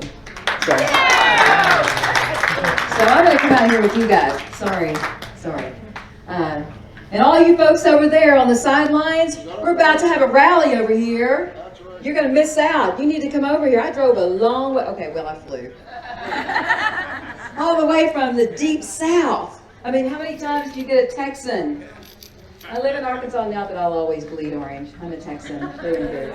people. So I'm going to come out here with you guys. Sorry. And all you folks over there on the sidelines, we're about to have a rally over here. You're going to miss out. You need to come over here. I drove a long way. Okay, well, I flew. All the way from the deep south. I mean, how many times do you get a Texan? I live in Arkansas now, but I'll always bleed orange. I'm a Texan. Through and through.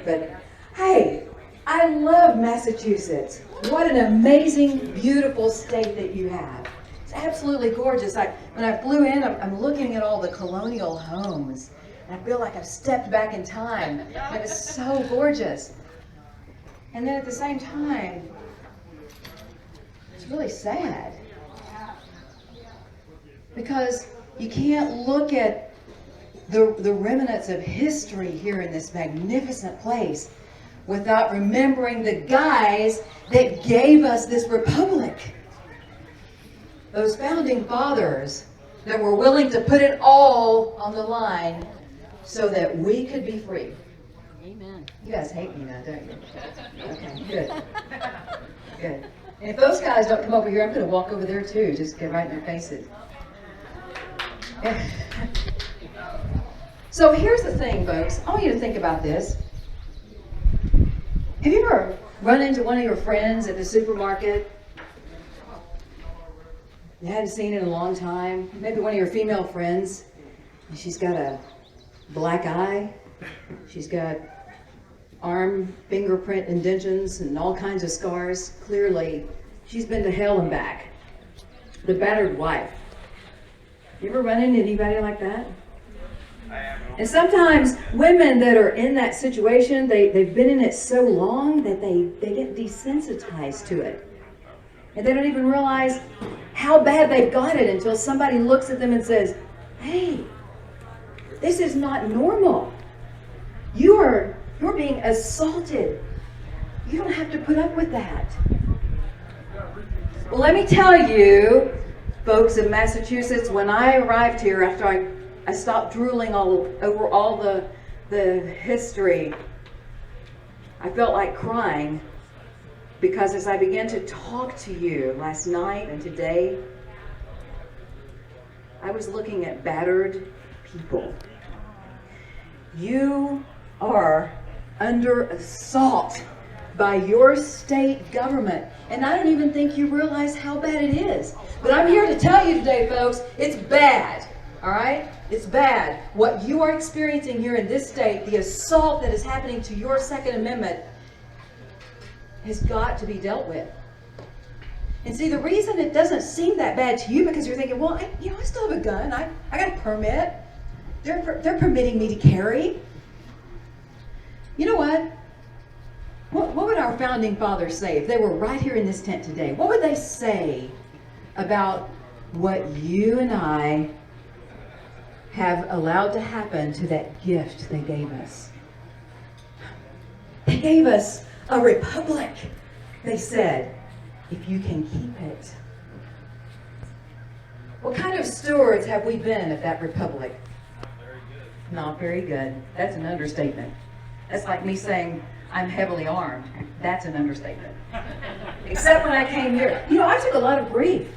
But, hey, I love Massachusetts. What an amazing, beautiful state that you have. It's absolutely gorgeous. When I flew in, I'm looking at all the colonial homes. And I feel like I've stepped back in time. It was so gorgeous. And then at the same time, it's really sad. Because you can't look at the remnants of history here in this magnificent place without remembering the guys that gave us this republic. Those founding fathers that were willing to put it all on the line so that we could be free. Amen. You guys hate me now, don't you? Okay, good. Good. And if those guys don't come over here, I'm going to walk over there too, just get right in their faces. So here's the thing, folks. I want you to think about this. Have you ever run into one of your friends at the supermarket? You hadn't seen in a long time. Maybe one of your female friends. And she's got a black eye. She's got arm fingerprint indentions and all kinds of scars. Clearly, she's been to hell and back. The battered wife. You ever run into anybody like that? And sometimes women that are in that situation, they've been in it so long that they get desensitized to it. And they don't even realize how bad they've got it until somebody looks at them and says, hey, this is not normal. You're being assaulted. You don't have to put up with that. Well, let me tell you, folks in Massachusetts, when I arrived here after I stopped drooling over all the history, I felt like crying because as I began to talk to you last night and today, I was looking at battered people. You are under assault by your state government. And I don't even think you realize how bad it is. But I'm here to tell you today, folks, it's bad. All right? It's bad. What you are experiencing here in this state, the assault that is happening to your Second Amendment, has got to be dealt with. And see, the reason it doesn't seem that bad to you, because you're thinking, well, I still have a gun. I got a permit. They're permitting me to carry. You know what? What would our founding fathers say if they were right here in this tent today? What would they say about what you and I have allowed to happen to that gift they gave us? They gave us a republic. They said, if you can keep it. What kind of stewards have we been of that republic? Not very good. That's an understatement. That's like me saying, I'm heavily armed. That's an understatement. Except when I came here. I took a lot of grief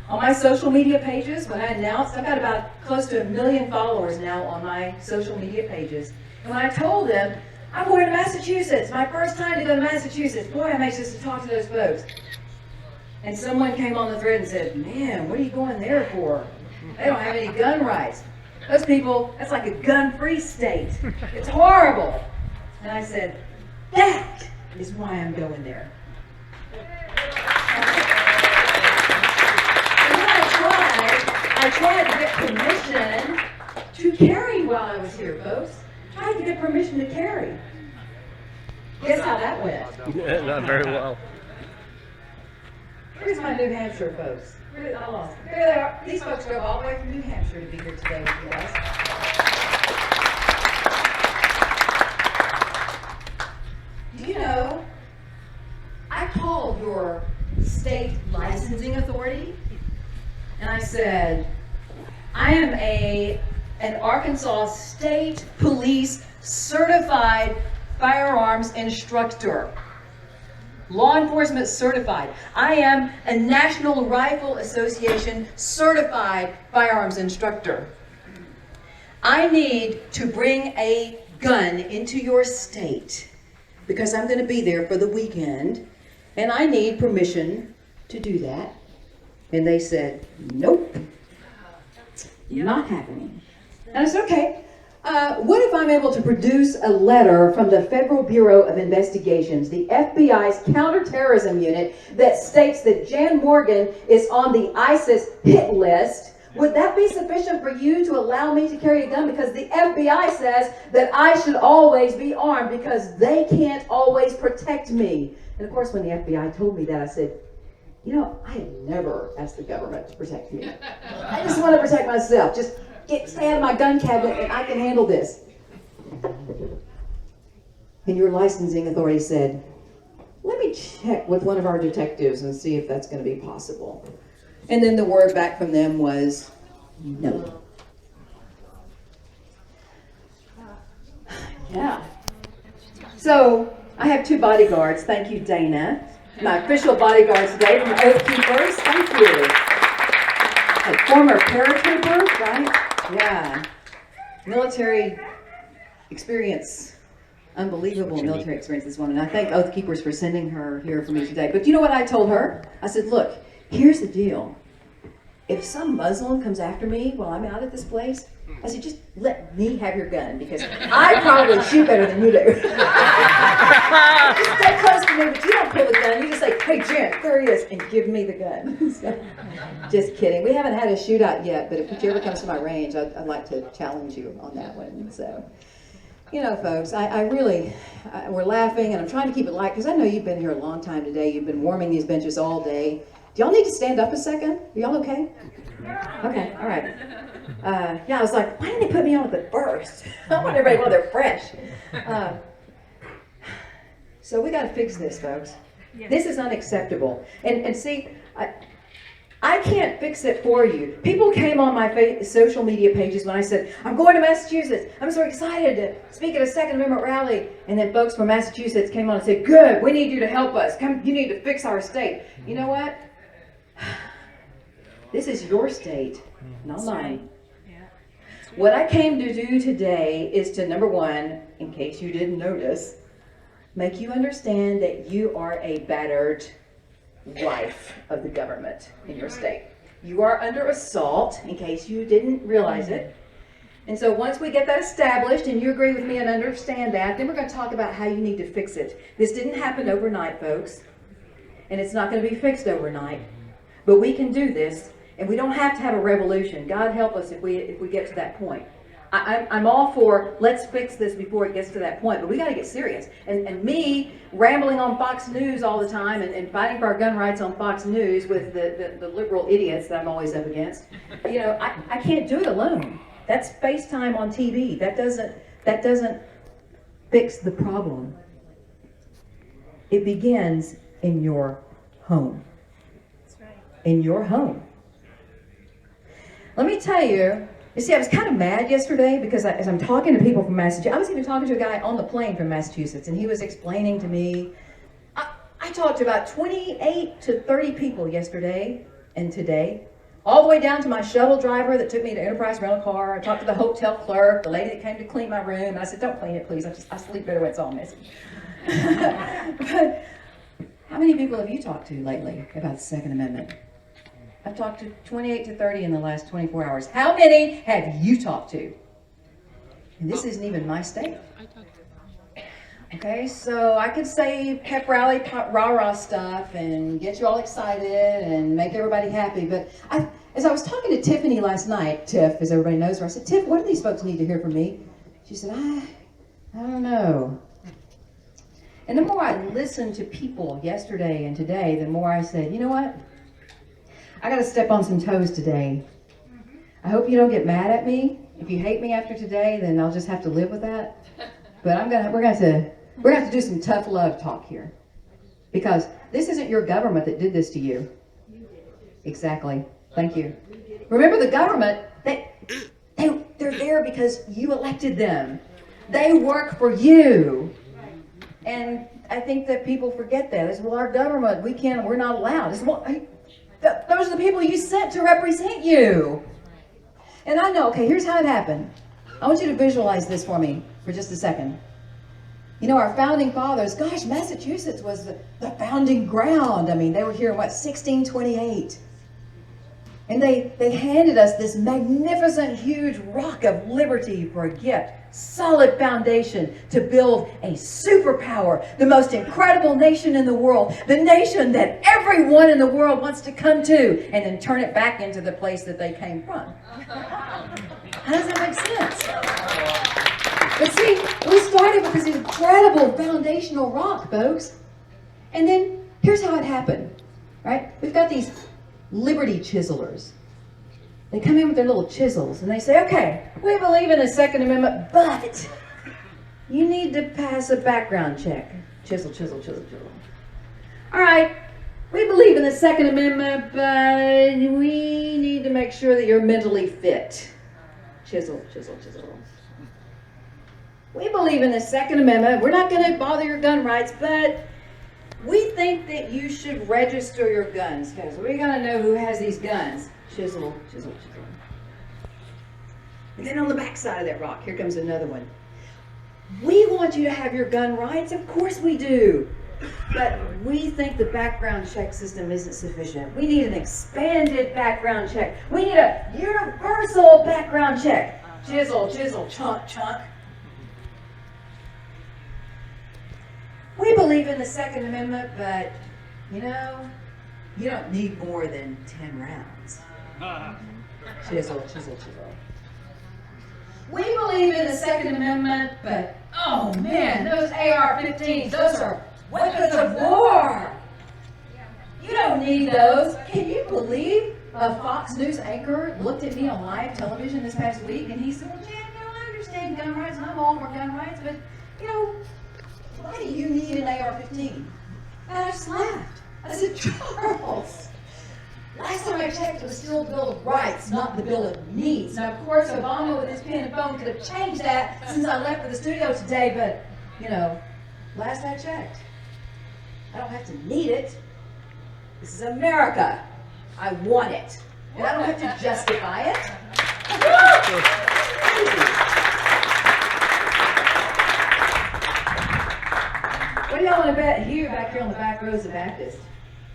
on my social media pages when I announced. I've got about close to 1 million followers now on my social media pages. And when I told them, I'm going to Massachusetts, my first time to go to Massachusetts. Boy, I'm anxious to talk to those folks. And someone came on the thread and said, man, what are you going there for? They don't have any gun rights. Those people, that's like a gun-free state. It's horrible. And I said, that is why I'm going there. And then I tried to get permission to carry while I was here, folks. Tried to get permission to carry. Guess how that went? Not very well. Here's my New Hampshire folks. I lost them. There they are. These folks drove all the way from New Hampshire to be here today with you guys. Do you know, I called your state licensing authority and I said, I am an Arkansas State Police certified firearms instructor. law enforcement certified. I am a National Rifle Association certified firearms instructor. I need to bring a gun into your state because I'm going to be there for the weekend, and I need permission to do that. And they said, nope, not happening. And I said, okay, what if I'm able to produce a letter from the Federal Bureau of Investigations, the FBI's counterterrorism unit, that states that Jan Morgan is on the ISIS hit list? Would that be sufficient for you to allow me to carry a gun? Because the FBI says that I should always be armed because they can't always protect me. And of course, when the FBI told me that, I said, you know, I have never asked the government to protect me. I just want to protect myself. Just stay out of my gun cabinet and I can handle this. And your licensing authority said, let me check with one of our detectives and see if that's going to be possible. And then the word back from them was, no. Yeah. So I have 2 bodyguards. Thank you, Dana. My official bodyguards today from Oath Keepers. Thank you. A former paratrooper, right? Yeah. Military experience. Unbelievable military experience, this woman. I thank Oath Keepers for sending her here for me today. But you know what I told her? I said, look, here's the deal. If some Muslim comes after me while I'm out at this place, I said, just let me have your gun because I probably shoot better than you do. Just stay close to me, but you don't pull the gun. You just say, hey, Jen, there he is, and give me the gun. So, just kidding. We haven't had a shootout yet, but if you ever comes to my range, I'd like to challenge you on that one. So, you know, folks, we're laughing, and I'm trying to keep it light because I know you've been here a long time today. You've been warming these benches all day. Do y'all need to stand up a second? Are y'all okay? Okay, all right. Yeah, I was like, why didn't they put me on at the first? I want everybody while they're fresh. So we got to fix this, folks. This is unacceptable. And see, I can't fix it for you. People came on my social media pages when I said, I'm going to Massachusetts. I'm so excited to speak at a Second Amendment rally. And then folks from Massachusetts came on and said, good, we need you to help us. Come, you need to fix our state. You know what? This is your state, not mine. What I came to do today is to, number one, in case you didn't notice, make you understand that you are a battered wife of the government in your state. You are under assault, in case you didn't realize it. And so once we get that established and you agree with me and understand that, then we're going to talk about how you need to fix it. This didn't happen overnight, folks, and it's not going to be fixed overnight. But we can do this, and we don't have to have a revolution. God help us if we get to that point. I'm all for let's fix this before it gets to that point, but we got to get serious. And me rambling on Fox News all the time and fighting for our gun rights on Fox News with the liberal idiots that I'm always up against, you know, I can't do it alone. That's FaceTime on TV. That doesn't fix the problem. It begins in your home. In your home. Let me tell you, see, I was kind of mad yesterday because as I'm talking to people from Massachusetts, I was even talking to a guy on the plane from Massachusetts, and he was explaining to me, I talked to about 28 to 30 people yesterday and today, all the way down to my shuttle driver that took me to Enterprise Rental Car. I talked to the hotel clerk, the lady that came to clean my room, and I said, don't clean it, please. I sleep better when it's all messy. But how many people have you talked to lately about the Second Amendment? I've talked to 28 to 30 in the last 24 hours. How many have you talked to? And this isn't even my state. Okay, so I could say pep rally, rah-rah stuff and get you all excited and make everybody happy. But as I was talking to Tiffany last night, Tiff, as everybody knows her, I said, Tiff, what do these folks need to hear from me? She said, I don't know. And the more I listened to people yesterday and today, the more I said, you know what? I got to step on some toes today. I hope you don't get mad at me. If you hate me after today, then I'll just have to live with that. But we're going to have to do some tough love talk here, because this isn't your government that did this to you. Exactly. Thank you. Remember, the government, they're there because you elected them. They work for you. And I think that people forget that. They say, well, our government, we're not allowed. It's, well, those are the people you sent to represent you. And I know, okay, here's how it happened. I want you to visualize this for me for just a second. You know, our founding fathers, gosh, Massachusetts was the founding ground. I mean, they were here in, 1628. And they handed us this magnificent, huge rock of liberty for a gift. Solid foundation to build a superpower, the most incredible nation in the world, the nation that everyone in the world wants to come to, and then turn it back into the place that they came from. How does that make sense? But see, we started with this incredible foundational rock, folks. And then here's how it happened, right? We've got these liberty chiselers. They come in with their little chisels and they say, okay, we believe in the Second Amendment, but you need to pass a background check. Chisel, chisel, chisel, chisel. All right, we believe in the Second Amendment, but we need to make sure that you're mentally fit. Chisel, chisel, chisel. We believe in the Second Amendment. We're not going to bother your gun rights, but we think that you should register your guns because we got to know who has these guns. Chisel, chisel, chisel. And then on the back side of that rock, here comes another one. We want you to have your gun rights. Of course we do. But we think the background check system isn't sufficient. We need an expanded background check. We need a universal background check. Chisel, chisel, chunk, chunk. We believe in the Second Amendment, but, you know, you don't need more than 10 rounds. Chisel, chisel, chisel. We believe in the Second Amendment, but, oh man, those AR-15s, those are weapons of war. You don't need those. Can you believe a Fox News anchor looked at me on live television this past week and he said, well, Jan, you know, I understand gun rights and I'm all for gun rights, but, you know, why do you need an AR-15? And I just laughed. I said, Charles, last time I checked, it was still the Bill of Rights, not the Bill of Needs. Now, of course, Obama with his pen and phone could have changed that since I left for the studio today, but, you know, last I checked, I don't have to need it. This is America. I want it. And I don't have to justify it. What do y'all want to bet? Hugh back here on the back row is a Baptist.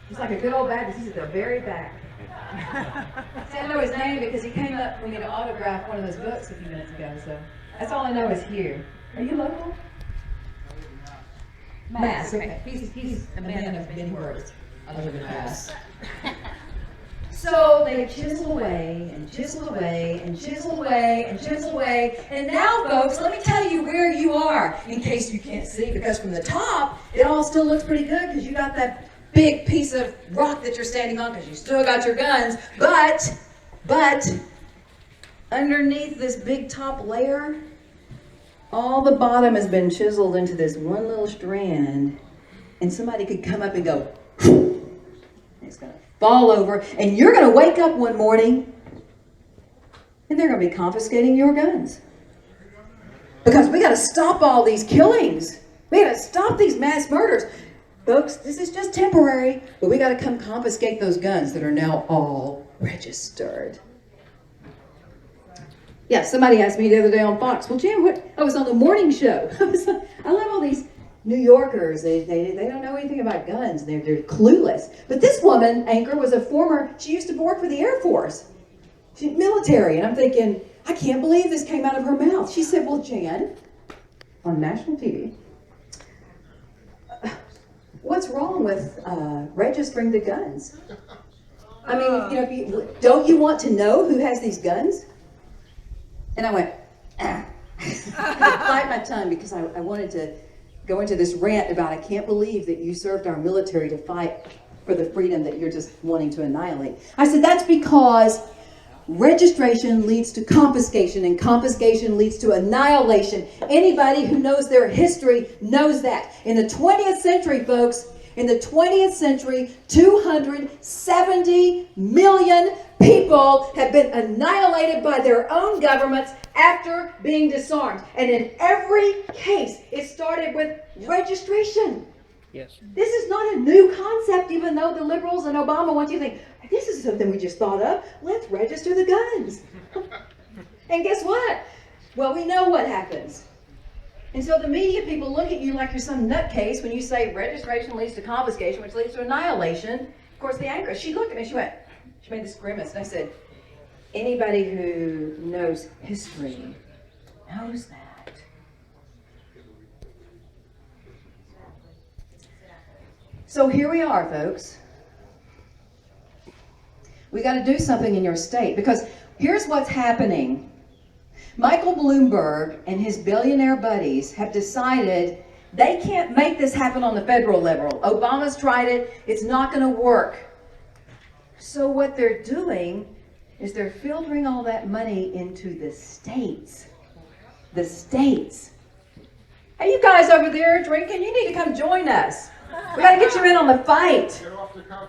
He's like a good old Baptist. He's at the very back. See, I know his name because he came up for me to autograph one of those books a few minutes ago. So that's all I know is Hugh. Are you local? Mass. Okay. He's a man of many words. I live in Mass. So they chisel away and chisel away and chisel away and chisel away. And now, folks, let me tell you where you are, in case you can't see, because from the top, it all still looks pretty good because you got that big piece of rock that you're standing on because you still got your guns. But underneath this big top layer, all the bottom has been chiseled into this one little strand. And somebody could come up and go, and it's going to fall over, and you're going to wake up one morning and they're going to be confiscating your guns. Because we got to stop all these killings. We got to stop these mass murders. Folks, this is just temporary, but we got to come confiscate those guns that are now all registered. Yeah, somebody asked me the other day on Fox, well, Jan, I was on the morning show. I love all these New Yorkers, they don't know anything about guns. They're clueless. But this woman, anchor, was she used to work for the Air Force. She's military. And I'm thinking, I can't believe this came out of her mouth. She said, well, Jan, on national TV, what's wrong with registering the guns? I mean, you know, don't you want to know who has these guns? And I went, I bite my tongue because I wanted to go into this rant about I can't believe that you served our military to fight for the freedom that you're just wanting to annihilate. I said, that's because registration leads to confiscation, and confiscation leads to annihilation. Anybody who knows their history knows that. In the 20th century, folks, in the 20th century, 270 million people have been annihilated by their own governments after being disarmed. And in every case, it started with registration. Yes. This is not a new concept, even though the liberals and Obama want you to think, this is something we just thought of. Let's register the guns. And guess what? Well, we know what happens. And so the media people look at you like you're some nutcase when you say registration leads to confiscation, which leads to annihilation. Of course, the anchor, she looked at me, she made this grimace, and I said, anybody who knows history knows that. So here we are, folks. We got to do something in your state, because here's what's happening. Michael Bloomberg and his billionaire buddies have decided they can't make this happen on the federal level. Obama's tried it. It's not going to work. So what they're doing is they're filtering all that money into the states. The states. Hey, you guys over there drinking, you need to come join us. We got to get you in on the fight.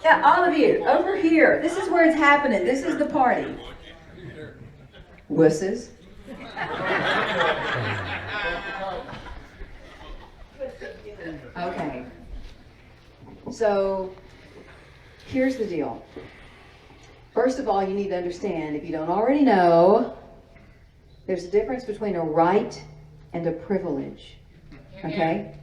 Yeah, all of you, over here. This is where it's happening. This is the party. Wusses. Okay. So, here's the deal. First of all, you need to understand, if you don't already know, there's a difference between a right and a privilege. Okay?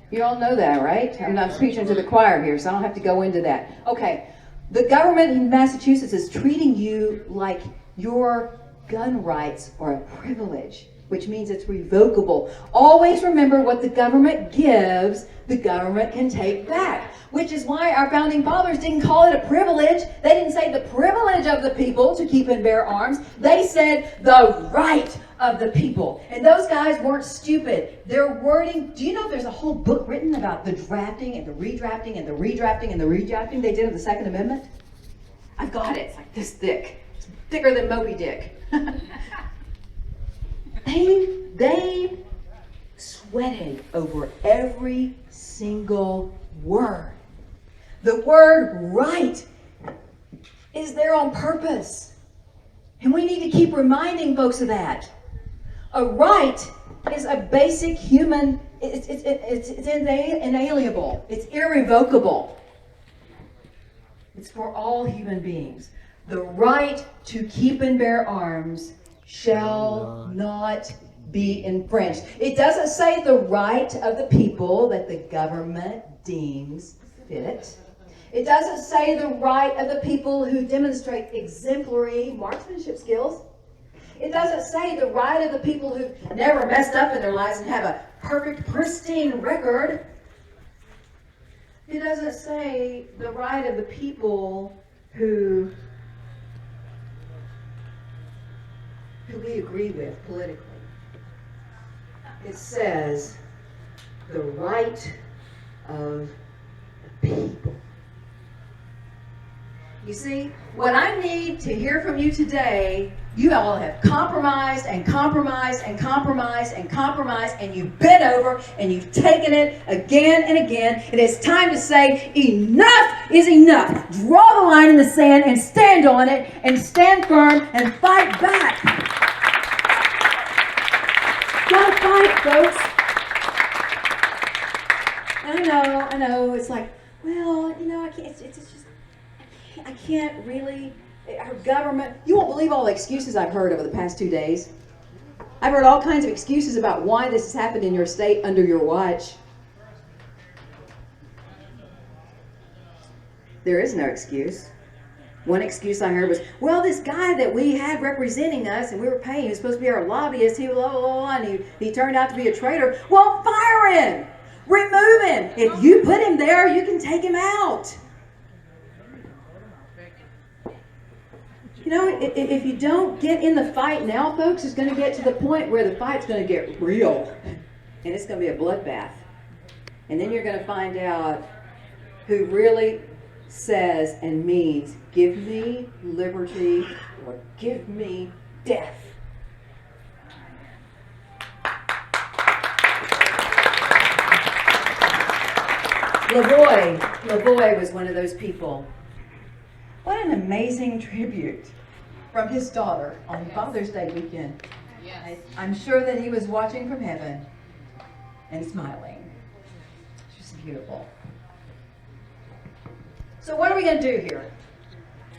You all know that, right? I'm not preaching to the choir here, so I don't have to go into that. Okay. The government in Massachusetts is treating you like your gun rights are a privilege, which means it's revocable. Always remember, what the government gives, the government can take back. Which is why our founding fathers didn't call it a privilege. They didn't say the privilege of the people to keep and bear arms. They said the right of the people. And those guys weren't stupid. Their wording, do you know there's a whole book written about the drafting and the redrafting and the redrafting and the redrafting they did of the Second Amendment? I've got it. It's like this thick. It's thicker than Moby Dick. They sweated over every single word. The word right is there on purpose. And we need to keep reminding folks of that. A right is a basic human, it's inalienable. It's irrevocable. It's for all human beings. The right to keep and bear arms shall not be infringed. It doesn't say the right of the people that the government deems fit. It doesn't say the right of the people who demonstrate exemplary marksmanship skills. It doesn't say the right of the people who've never messed up in their lives and have a perfect, pristine record. It doesn't say the right of the people who we agree with politically. It says the right of the people. You see, what I need to hear from you today, you all have compromised and compromised and compromised and compromised, and you've bent over and you've taken it again and again. And it's time to say enough is enough. Draw the line in the sand and stand on it and stand firm and fight back. Gotta fight, folks. I know, it's like, well, I can't, it's just, I can't really, our government, you won't believe all the excuses I've heard over the past 2 days. I've heard all kinds of excuses about why this has happened in your state under your watch. There is no excuse. One excuse I heard was, well, this guy that we had representing us and we were paying, he was supposed to be our lobbyist, he blah, blah, blah, and he turned out to be a traitor. Well, fire him! Remove him! If you put him there, you can take him out. If you don't get in the fight now, folks, it's going to get to the point where the fight's going to get real. And it's going to be a bloodbath. And then you're going to find out who really says and means, give me liberty or give me death. LaVoy was one of those people. What an amazing tribute from his daughter on Father's Day weekend. Yes. I'm sure that he was watching from heaven and smiling. It's just beautiful. So what are we going to do here?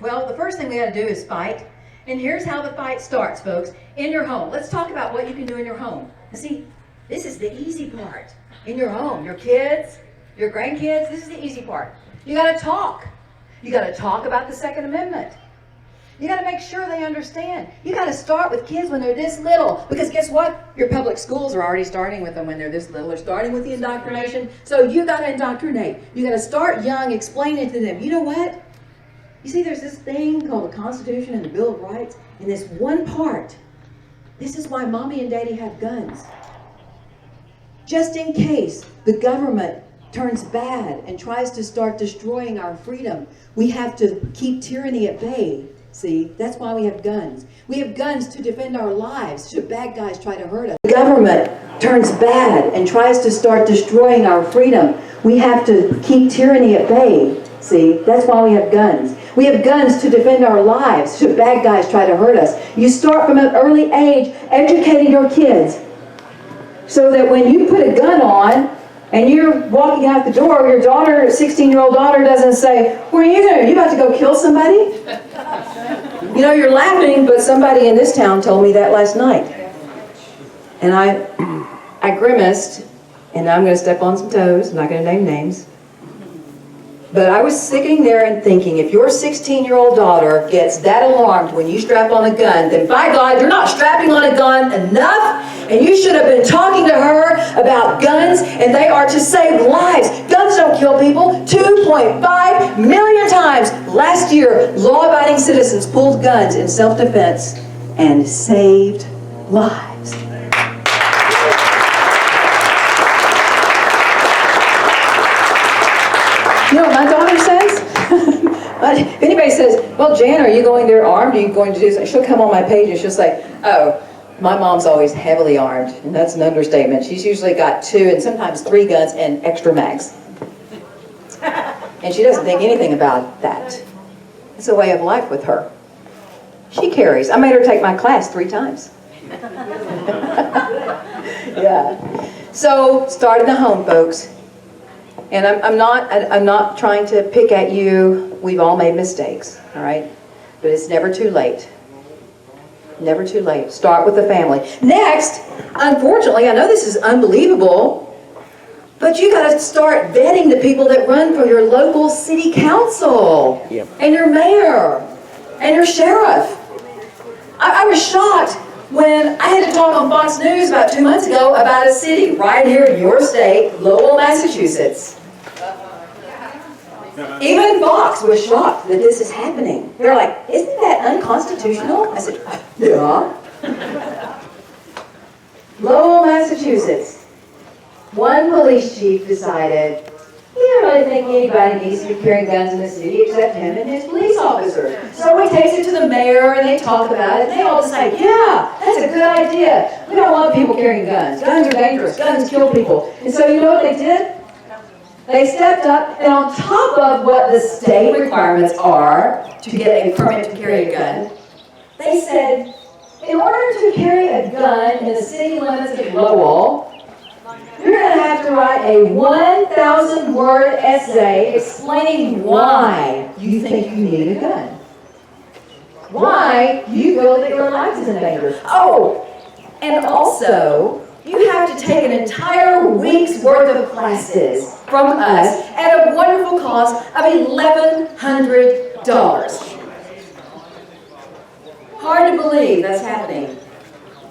Well, the first thing we got to do is fight. And here's how the fight starts, folks. In your home. Let's talk about what you can do in your home. And see, this is the easy part. In your home, your kids, your grandkids, this is the easy part. You got to talk. You got to talk about the Second Amendment. You got to make sure they understand. You got to start with kids when they're this little. Because guess what? Your public schools are already starting with them when they're this little. They're starting with the indoctrination. So you got to indoctrinate. You got to start young, explain it to them. You know what? You see, there's this thing called the Constitution and the Bill of Rights. And this one part, this is why mommy and daddy have guns. Just in case the government turns bad and tries to start destroying our freedom, we have to keep tyranny at bay. See, that's why we have guns. We have guns to defend our lives should bad guys try to hurt us. The government turns bad and tries to start destroying our freedom. We have to keep tyranny at bay. See, that's why we have guns. We have guns to defend our lives should bad guys try to hurt us. You start from an early age educating your kids so that when you put a gun on and you're walking out the door, your daughter, 16-year-old daughter, doesn't say, "What are you doing? Are you about to go kill somebody?" You know, you're laughing, but somebody in this town told me that last night. And I grimaced, and I'm going to step on some toes. I'm not going to name names. But I was sitting there and thinking, if your 16-year-old daughter gets that alarmed when you strap on a gun, then by God, you're not strapping on a gun enough, and you should have been talking to her about guns, and they are to save lives. Guns don't kill people. 2.5 million times last year, law-abiding citizens pulled guns in self-defense and saved lives. You know what my daughter says? If anybody says, "Well, Jan, are you going there armed? Are you going to do something?" She'll come on my page and she'll say, "Oh, my mom's always heavily armed." And that's an understatement. She's usually got 2 and sometimes 3 guns and extra mags. And she doesn't think anything about that. It's a way of life with her. She carries. I made her take my class 3 times. Yeah. So, start in the home, folks. And I'm not trying to pick at you. We've all made mistakes, all right? But it's never too late. Never too late. Start with the family. Next, unfortunately, I know this is unbelievable, but you got to start vetting the people that run for your local city council, and your mayor, and your sheriff. I was shocked when I had to talk on Fox News about 2 months ago about a city right here in your state, Lowell, Massachusetts. Even Fox was shocked that this is happening. They're like, "Isn't that unconstitutional?" I said, "Yeah." Lowell, Massachusetts. One police chief decided he didn't really think anybody needs to be carrying guns in the city except him and his police officers. So he takes it to the mayor and they talk about it. And they all decide, "Yeah, that's a good idea. We don't want people carrying guns. Guns are dangerous. Guns kill people." And so you know what they did? They stepped up, and on top of what the state requirements are to get a permit to carry a gun, they said, in order to carry a gun in the city limits of Lowell, you're going to have to write a 1,000-word essay explaining why you think you need a gun. Why you feel that your life is in danger. Oh, and also, you have to take an entire week's worth of classes from us at a wonderful cost of $1,100. Hard to believe that's happening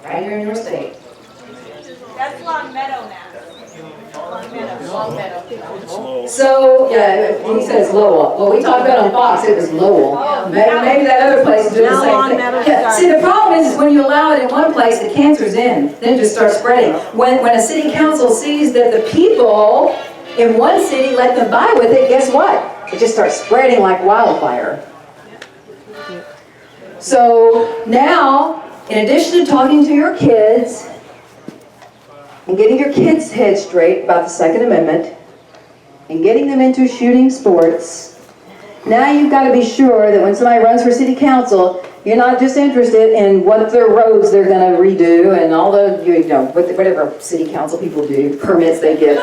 right here in your state. That's Long Meadow now. Long Meadow. So, yeah, he says Lowell. Well, we talked about on Fox, it was Lowell. Maybe that other place is doing the same thing. Yeah, see, the problem is when you allow it in one place, the cancer's in, then it just starts spreading. When a city council sees that the people in one city let them buy with it, guess what? It just starts spreading like wildfire. So now, in addition to talking to your kids, and getting your kids' heads straight about the Second Amendment, and getting them into shooting sports, now you've got to be sure that when somebody runs for city council, You're not just interested in what their roads they're going to redo and all the, whatever city council people do, permits they give.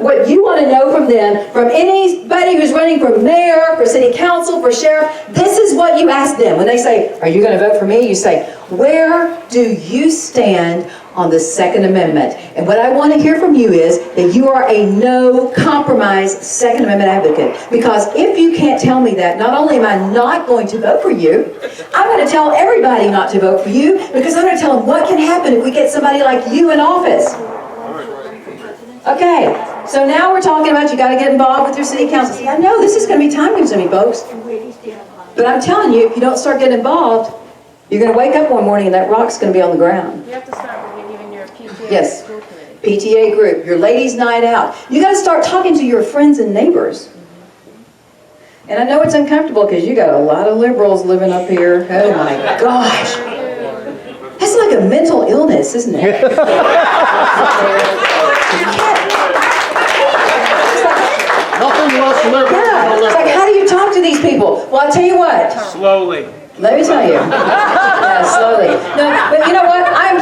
What you want to know from them, from anybody who's running for mayor, for city council, for sheriff, this is what you ask them. When they say, are you going to vote for me? You say, where do you stand on the Second Amendment? And what I want to hear from you is that you are a no compromise Second Amendment advocate. Because if you can't tell me that, not only am I not going to vote for you, I'm going to tell everybody not to vote for you, because I'm going to tell them what can happen if we get somebody like you in office. Okay, so now we're talking about you got to get involved with your city council. See, I know this is going to be time consuming, folks. But I'm telling you, if you don't start getting involved, you're going to wake up one morning and that rock's going to be on the ground. You have to start with even your PTA Yes. school committee. PTA group, your ladies' night out. You got to start talking to your friends and neighbors. And I know it's uncomfortable because you got a lot of liberals living up here. Oh my gosh. That's like a mental illness, isn't it? It's Nothing less liberal yeah, than it's like, how do you talk to these people? Well, I'll tell you what. slowly. Let me tell you. Yeah, slowly. No, but you know what? I'm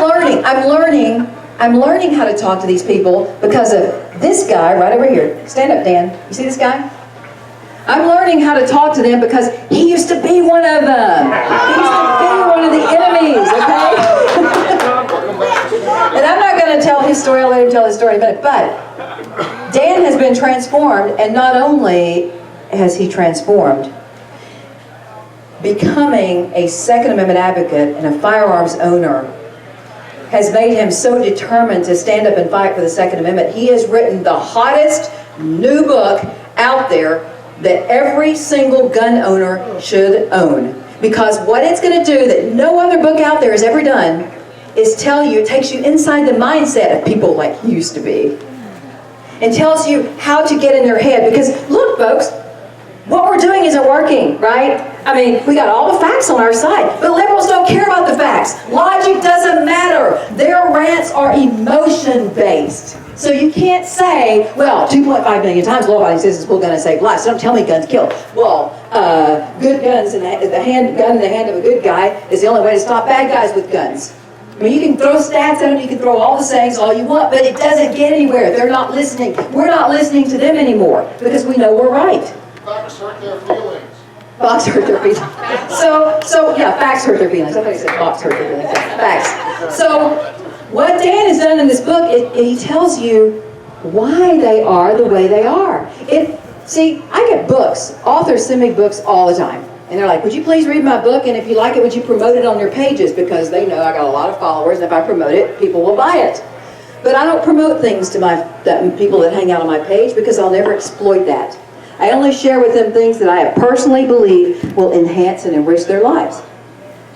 learning how to talk to these people because of this guy right over here. Stand up, Dan. You see this guy? I'm learning how to talk to them because he used to be one of them. He used to be one of the enemies, okay? And I'm not going to tell his story. I'll let him tell his story in a minute. But Dan has been transformed, and not only has he transformed, becoming a Second Amendment advocate and a firearms owner has made him so determined to stand up and fight for the Second Amendment. He has written the hottest new book out there that every single gun owner should own. Because what it's going to do that no other book out there has ever done is tell you, it takes you inside the mindset of people like he used to be. And tells you how to get in their head. Because look, folks, what we're doing isn't working, right? I mean, we got all the facts on our side, but liberals don't care about the facts. Logic doesn't matter. Their rants are emotion-based. So you can't say, well, 2.5 million times law-abiding citizens pull a gun and save lives. So don't tell me guns kill. Well, good guns in gun in the hand of a good guy is the only way to stop bad guys with guns. I mean, you can throw stats at them, you can throw all the sayings all you want, but it doesn't get anywhere. They're not listening. We're not listening to them anymore because we know we're right. Facts hurt their feelings. Facts hurt their feelings. So yeah, facts hurt their feelings. I thought he said facts hurt their feelings. Facts. So what Dan has done in this book, he tells you why they are the way they are. See, I get books. Authors send me books all the time. And they're like, would you please read my book? And if you like it, would you promote it on your pages? Because they know I got a lot of followers, and if I promote it, people will buy it. But I don't promote things to people that hang out on my page because I'll never exploit that. I only share with them things that I personally believe will enhance and enrich their lives.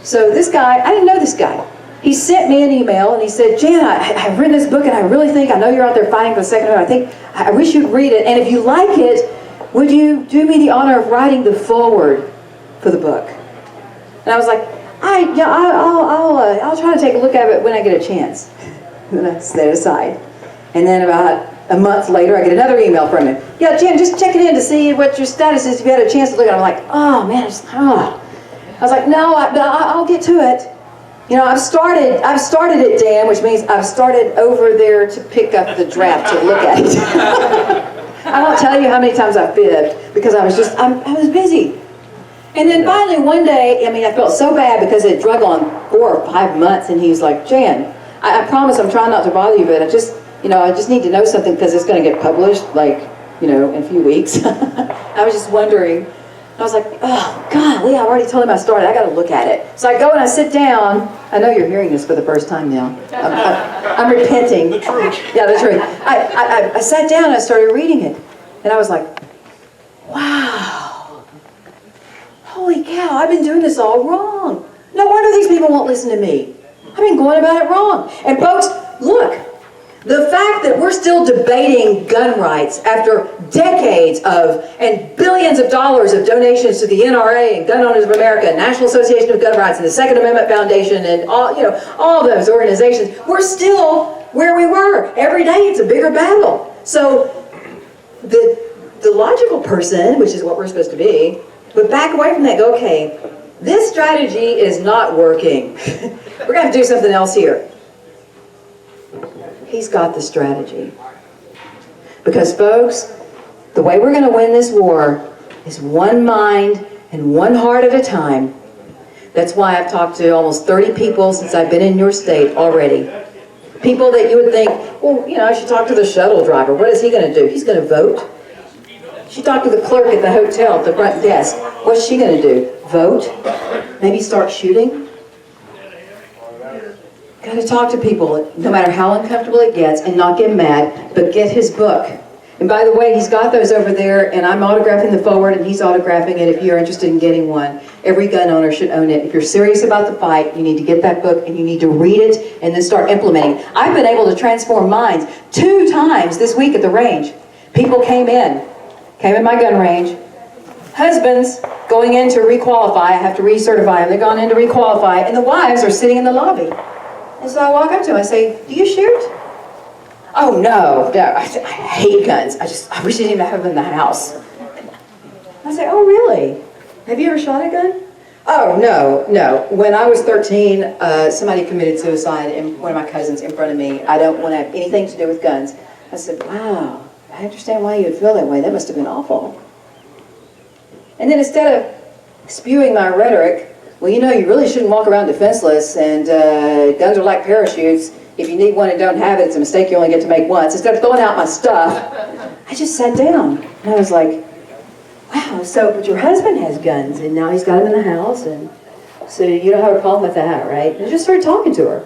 So this guy, I didn't know this guy. He sent me an email and he said, Jan, I've written this book and I really think, I know you're out there fighting for the Second Amendment. I wish you'd read it. And if you like it, would you do me the honor of writing the foreword for the book? And I was like, I'll try to take a look at it when I get a chance. And then I set it aside. And then about a month later, I get another email from him. Yeah, Jan, just checking in to see what your status is if you had a chance to look at it. I'm like, oh man, I was like, no, I'll get to it. You know, I've started it, Dan, which means I've started over there to pick up the draft to look at it. I won't tell you how many times I fibbed because I was busy. And then finally one day, I felt so bad because it drug on 4 or 5 months, and he's like, Jan, I promise I'm trying not to bother you, but I just need to know something because it's going to get published, in a few weeks. I was just wondering. I was like, oh, golly, I already told him I started. I got to look at it. So I go and I sit down. I know you're hearing this for the first time now. I'm repenting. The truth. Yeah, the truth. I sat down and I started reading it. And I was like, wow. Holy cow, I've been doing this all wrong. No wonder these people won't listen to me. I've been going about it wrong. And folks, look. The fact that we're still debating gun rights after decades of and billions of dollars of donations to the NRA and Gun Owners of America and National Association of Gun Rights and the Second Amendment Foundation and all those organizations, we're still where we were. Every day it's a bigger battle. So the logical person, which is what we're supposed to be, would back away from that and go, okay, this strategy is not working. We're going to have to do something else here. He's got the strategy. Because, folks, the way we're going to win this war is one mind and one heart at a time. That's why I've talked to almost 30 people since I've been in your state already. People that you would think, well, you know, I should talk to the shuttle driver. What is he going to do? He's going to vote. She talked to the clerk at the hotel at the front desk. What's she going to do? Vote? Maybe start shooting? Got to talk to people, no matter how uncomfortable it gets, and not get mad, but get his book. And by the way, he's got those over there, and I'm autographing the forward, and he's autographing it if you're interested in getting one. Every gun owner should own it. If you're serious about the fight, you need to get that book, and you need to read it, and then start implementing. I've been able to transform minds 2 times this week at the range. People came in my gun range. Husbands going in to requalify. I have to recertify them. They've gone in to requalify, and the wives are sitting in the lobby. And so I walk up to him. I say, "Do you shoot?" "Oh, no. I hate guns. I wish I didn't even have them in the house." I say, "Oh, really? Have you ever shot a gun?" "Oh, no. When I was 13, somebody committed suicide, and one of my cousins in front of me. I don't want to have anything to do with guns." I said, "Wow, I understand why you would feel that way. That must have been awful." And then instead of spewing my rhetoric, "Well, you know, you really shouldn't walk around defenseless, and guns are like parachutes. If you need one and don't have it, it's a mistake you only get to make once." Instead of throwing out my stuff, I just sat down. And I was like, wow, but your husband has guns, and now he's got them in the house, and so you don't have a problem with that, right? And I just started talking to her.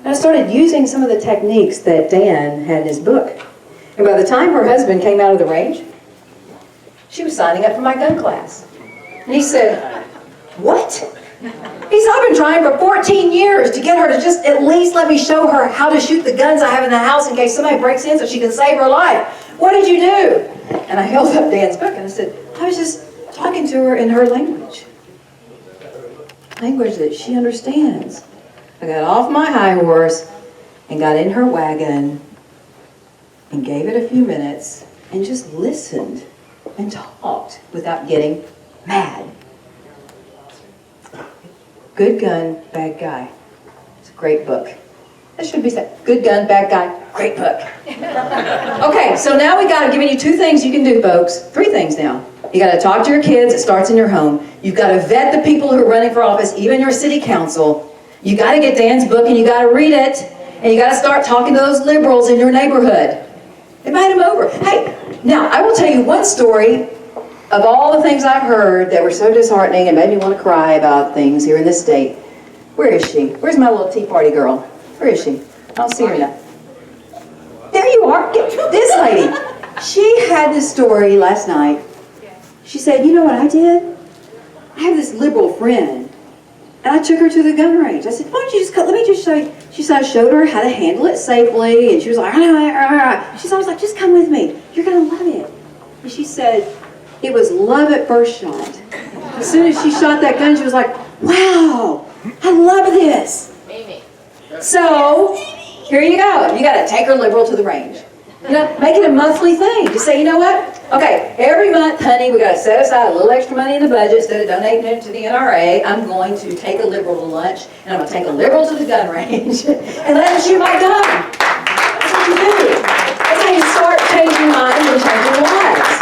And I started using some of the techniques that Dan had in his book. And by the time her husband came out of the range, she was signing up for my gun class. And he said, "What?" He said, "I've been trying for 14 years to get her to just at least let me show her how to shoot the guns I have in the house in case somebody breaks in so she can save her life. What did you do?" And I held up Dan's book and I said, "I was just talking to her in her language. Language that she understands." I got off my high horse and got in her wagon and gave it a few minutes and just listened and talked without getting mad. Good Gun, Bad Guy. It's a great book. That should be said. Good Gun, Bad Guy, great book. Okay, so now we got to give you 2 things you can do, folks. 3 things now. You got to talk to your kids. It starts in your home. You've got to vet the people who are running for office, even your city council. You got to get Dan's book and you got to read it. And you got to start talking to those liberals in your neighborhood. Invite them over. Hey, now I will tell you one story of all the things I've heard that were so disheartening and made me want to cry about things here in this state. Where is she? Where's my little Tea Party girl? Where is she? I don't see her now. There you are. This lady. She had this story last night. She said, "You know what I did? I have this liberal friend, and I took her to the gun range. I said, why don't you just let me just show you." She said, I showed her how to handle it safely, and she was like, she said, I was like, "Just come with me. You're going to love it." And she said, it was love at first shot. As soon as she shot that gun, she was like, "Wow, I love this." Amy. So, here you go. You got to take her liberal to the range. You know, make it a monthly thing. Just say, "You know what? Okay, every month, honey, we got to set aside a little extra money in the budget instead of donating it to the NRA. I'm going to take a liberal to lunch, and I'm going to take a liberal to the gun range, and let them shoot my gun." That's what you do. That's how you start changing minds and changing lives.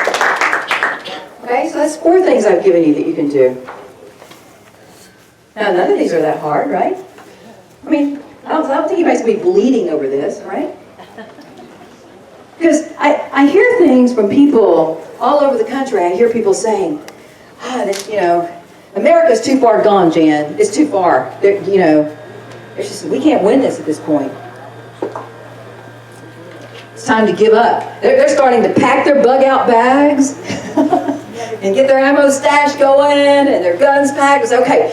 Okay, so that's 4 things I've given you that you can do. Now, none of these are that hard, right? I mean, I don't think anybody's going to be bleeding over this, right? Because I hear things from people all over the country. I hear people saying, America's too far gone, Jan. It's too far. We can't win this at this point. It's time to give up. They're starting to pack their bug-out bags and get their ammo stash going and their guns packed. It's okay,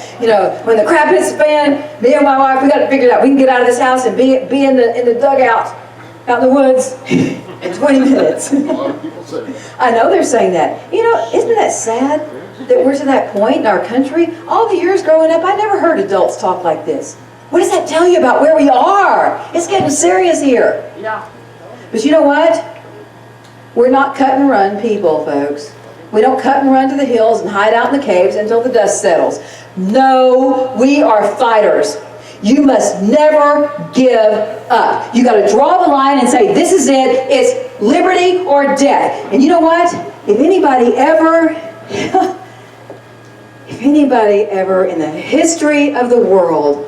when the crap hits the fan, me and my wife, we got to figure it out. We can get out of this house and be in the dugout out in the woods in 20 minutes. A lot of people say that. I know they're saying that. Isn't that sad that we're to that point in our country? All the years growing up, I never heard adults talk like this. What does that tell you about where we are? It's getting serious here. Yeah. But you know what? We're not cut and run people, folks. We don't cut and run to the hills and hide out in the caves until the dust settles. No, we are fighters. You must never give up. You got to draw the line and say, this is it. It's liberty or death. And you know what? If anybody ever in the history of the world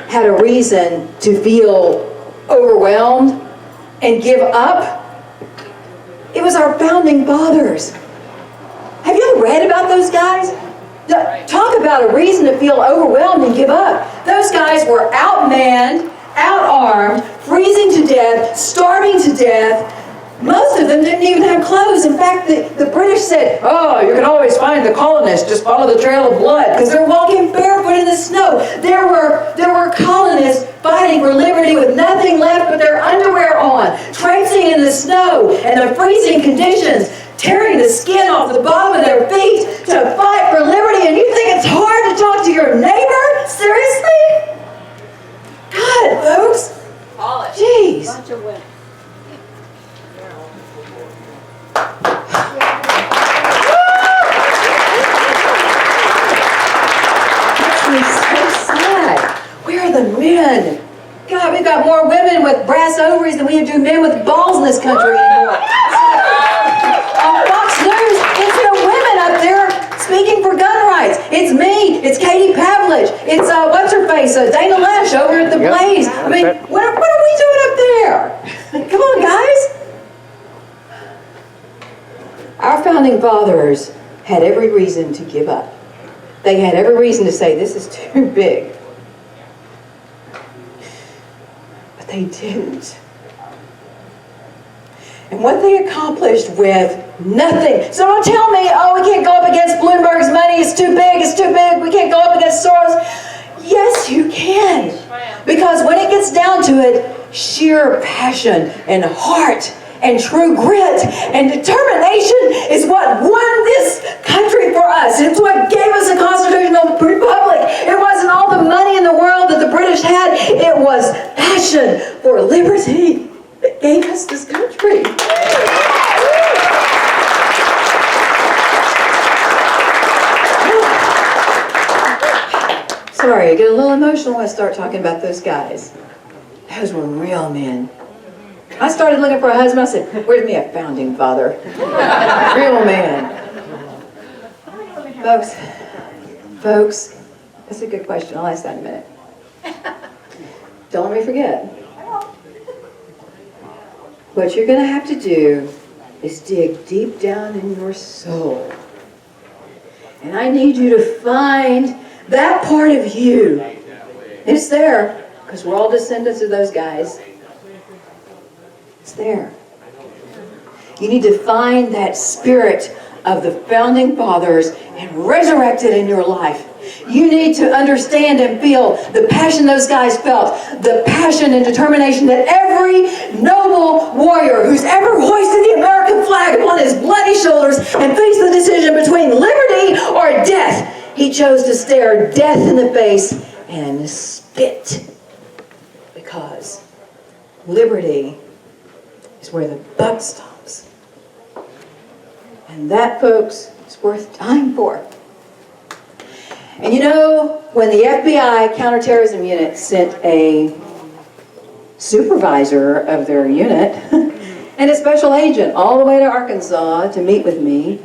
had a reason to feel overwhelmed and give up, it was our founding fathers. Have you ever read about those guys? Talk about a reason to feel overwhelmed and give up. Those guys were outmanned, outarmed, freezing to death, starving to death. Most of them didn't even have clothes. In fact, the British said, oh, you can always find the colonists, just follow the trail of blood, because they're walking barefoot in the snow. There were colonists fighting for liberty with nothing left but their underwear on, traipsing in the snow and the freezing conditions, tearing the skin off the bottom of their feet to fight for liberty. And you think it's hard to talk to your neighbor? Seriously? God, folks. Jeez. Bunch of women. So sad. Where are the men? God, we've got more women with brass ovaries than we do men with balls in this country anymore. On Fox News, it's the women up there speaking for gun rights. It's me. It's Katie Pavlich. It's what's her face? Dana Loesch over at the Blaze. I mean, what are we doing up there? Come on, guys. Our founding fathers had every reason to give up. They had every reason to say, this is too big. But they didn't. And what they accomplished with nothing. So don't tell me, oh, we can't go up against Bloomberg's money. It's too big. We can't go up against Soros. Yes, you can. Because when it gets down to it, sheer passion and heart and true grit and determination is what won this country for us. It's what gave us a constitutional republic. It wasn't all the money in the world that the British had. It was passion for liberty that gave us this country. Sorry, I get a little emotional when I start talking about those guys. Those were real men. I started looking for a husband. I said, where's me a founding father? Real man. Folks, that's a good question. I'll ask that in a minute. Don't let me forget. What you're going to have to do is dig deep down in your soul. And I need you to find that part of you. It's there, because we're all descendants of those guys. It's there. You need to find that spirit of the founding fathers and resurrect it in your life. You need to understand and feel the passion those guys felt, the passion and determination that every noble warrior who's ever hoisted the American flag upon his bloody shoulders and faced the decision between liberty or death, he chose to stare death in the face and spit. Because liberty is where the buck stops. And that, folks, is worth dying for. And you know, when the FBI counterterrorism unit sent a supervisor of their unit and a special agent all the way to Arkansas to meet with me,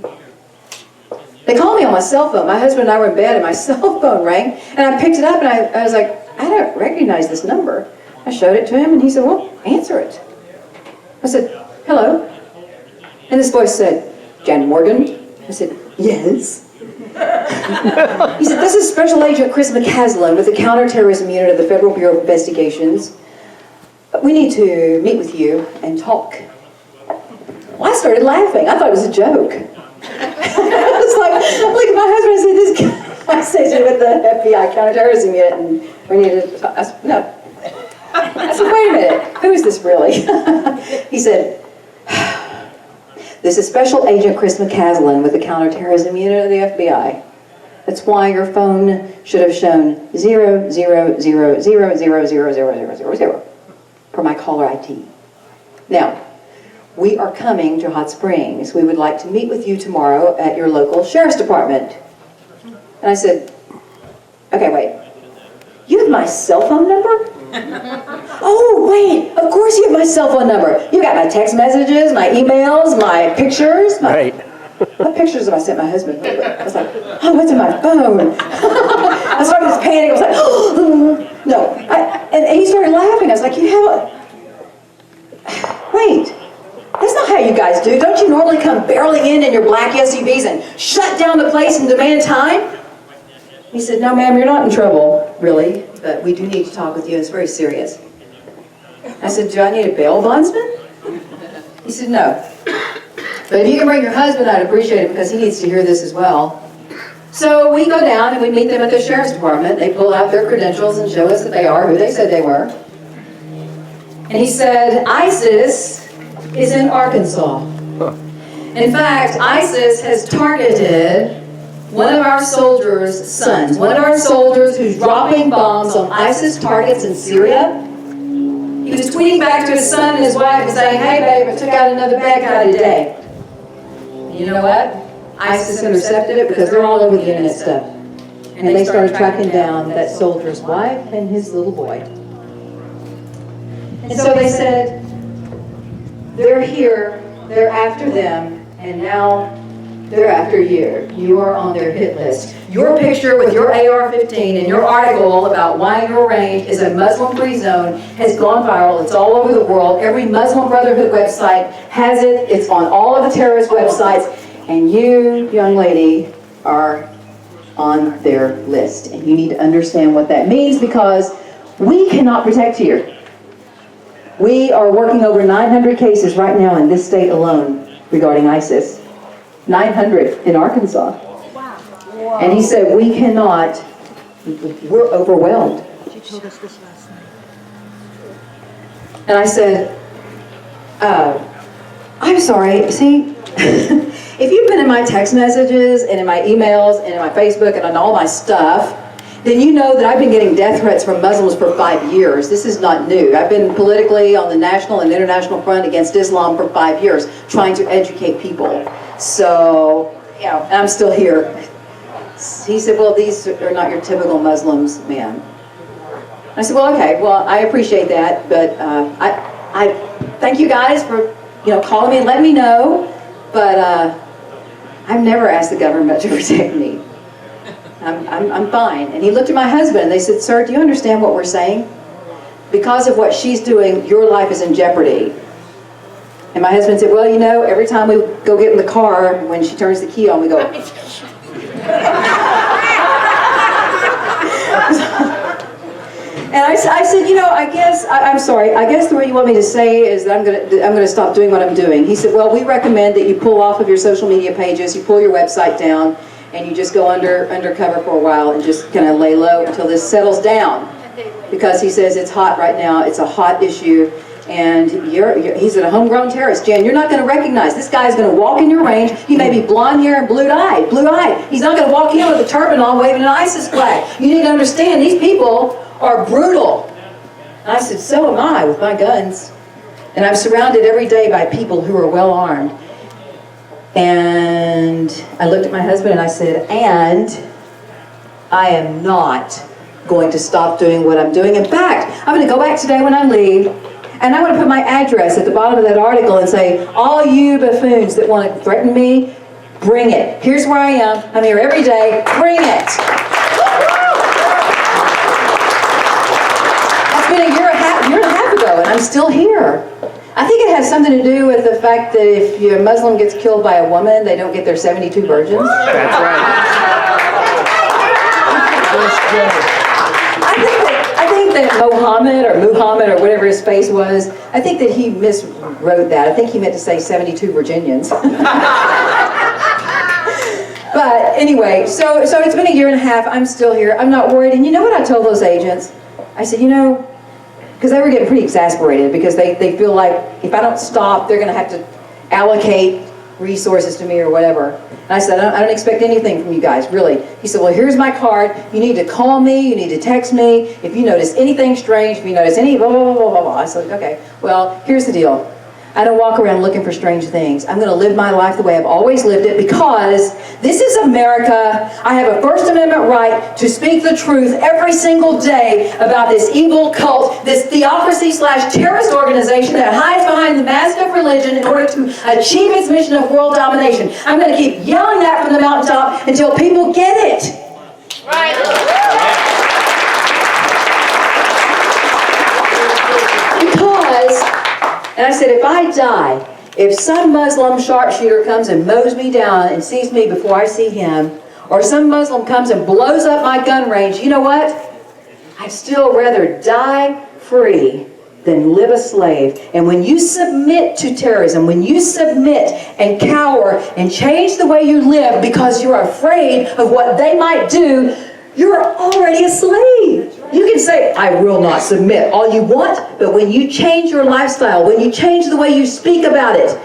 they called me on my cell phone. My husband and I were in bed and my cell phone rang, and I picked it up and I was like, I don't recognize this number. I showed it to him and he said, well, answer it. I said, hello. And this voice said, Jan Morgan? I said, yes. He said, this is Special Agent Chris McCaslin with the Counterterrorism Unit of the Federal Bureau of Investigations. We need to meet with you and talk. Well, I started laughing. I thought it was a joke. I was like, look at my husband. I said, this guy stays with the FBI Counterterrorism Unit and we need to talk. I said, no. I said, wait a minute, who is this really? He said, this is Special Agent Chris McCaslin with the Counterterrorism Unit of the FBI. That's why your phone should have shown 000000000 for my caller ID. Now, we are coming to Hot Springs. We would like to meet with you tomorrow at your local sheriff's department. And I said, okay, wait. You have my cell phone number? Oh, wait, of course you have my cell phone number. You got my text messages, my emails, my pictures. Right. What pictures have I sent my husband? I was like, oh, what's in my phone? I started to panic. I was like, oh, no. And he started laughing. I was like, you have wait, that's not how you guys do. Don't you normally come barreling in your black SUVs and shut down the place and demand time? He said, no, ma'am, you're not in trouble, really, but we do need to talk with you. It's very serious. I said, do I need a bail bondsman? He said, no. But if you can bring your husband, I'd appreciate it because he needs to hear this as well. So we go down and we meet them at the sheriff's department. They pull out their credentials and show us that they are who they said they were. And he said, ISIS is in Arkansas. In fact, ISIS has targeted one of our soldiers' sons, one of our soldiers who's dropping bombs on ISIS targets in Syria. He was tweeting back to his son and his wife and saying, hey babe, I took out another bad guy today. And you know what? ISIS intercepted it because they're all over the internet stuff. And they started tracking down that soldier's wife and his little boy. And so they said, they're here, they're after them, and now they're after you. You are on their hit list. Your picture with your AR-15 and your article about why your range is a Muslim-free zone has gone viral. It's all over the world. Every Muslim Brotherhood website has it. It's on all of the terrorist websites. And you, young lady, are on their list. And you need to understand what that means because we cannot protect you. We are working over 900 cases right now in this state alone regarding ISIS. 900 in Arkansas. Wow. And he said, we cannot, we're overwhelmed. She told us this last night. And I said, I'm sorry, see, if you've been in my text messages and in my emails and in my Facebook and on all my stuff, then you know that I've been getting death threats from Muslims for 5 years. This is not new. I've been politically on the national and international front against Islam for 5 years, trying to educate people. So, you know, and I'm still here. He said, well, these are not your typical Muslims, ma'am. I said, well, okay, well, I appreciate that, but I thank you guys for, calling me and letting me know, but I've never asked the government to protect me. I'm fine. And he looked at my husband and they said, sir, do you understand what we're saying? Because of what she's doing, your life is in jeopardy. And my husband said, well, every time we go get in the car, when she turns the key on, we go. And I said, I'm sorry. I guess the way you want me to say is that I'm gonna stop doing what I'm doing. He said, well, we recommend that you pull off of your social media pages, you pull your website down, and you just go undercover for a while and just kind of lay low until this settles down. Because he says it's hot right now, it's a hot issue, and he's a homegrown terrorist. Jan, you're not going to recognize, this guy's going to walk in your range, he may be blonde hair and blue-eyed. He's not going to walk in with a turban on waving an ISIS flag. You need to understand, these people are brutal. And I said, so am I with my guns. And I'm surrounded every day by people who are well armed. And I looked at my husband and I said, and I am not going to stop doing what I'm doing. In fact, I'm going to go back today when I leave, and I'm going to put my address at the bottom of that article and say, all you buffoons that want to threaten me, bring it. Here's where I am. I'm here every day. Bring it. That's been a year and a half ago, and I'm still here. I think it has something to do with the fact that if a Muslim gets killed by a woman, they don't get their 72 virgins. That's right. I think that Muhammad or whatever his face was, I think that he miswrote that. I think he meant to say 72 Virginians. But anyway, so it's been a year and a half. I'm still here. I'm not worried. And you know what I told those agents? I said, because they were getting pretty exasperated because they feel like if I don't stop, they're going to have to allocate resources to me or whatever. And I said, I don't expect anything from you guys, really. He said, well, here's my card. You need to call me. You need to text me. If you notice anything strange, if you notice any blah, blah, blah, blah, blah. I said, okay, well, here's the deal. I don't walk around looking for strange things. I'm going to live my life the way I've always lived it because this is America. I have a First Amendment right to speak the truth every single day about this evil cult, this theocracy/terrorist organization that hides behind the mask of religion in order to achieve its mission of world domination. I'm going to keep yelling that from the mountaintop until people get it. Right. Because, and I said, if I die, if some Muslim sharpshooter comes and mows me down and sees me before I see him, or some Muslim comes and blows up my gun range, you know what? I'd still rather die free than live a slave. And when you submit to terrorism, when you submit and cower and change the way you live because you're afraid of what they might do, you're already a slave. You can say, I will not submit all you want, but when you change your lifestyle, when you change the way you speak about it,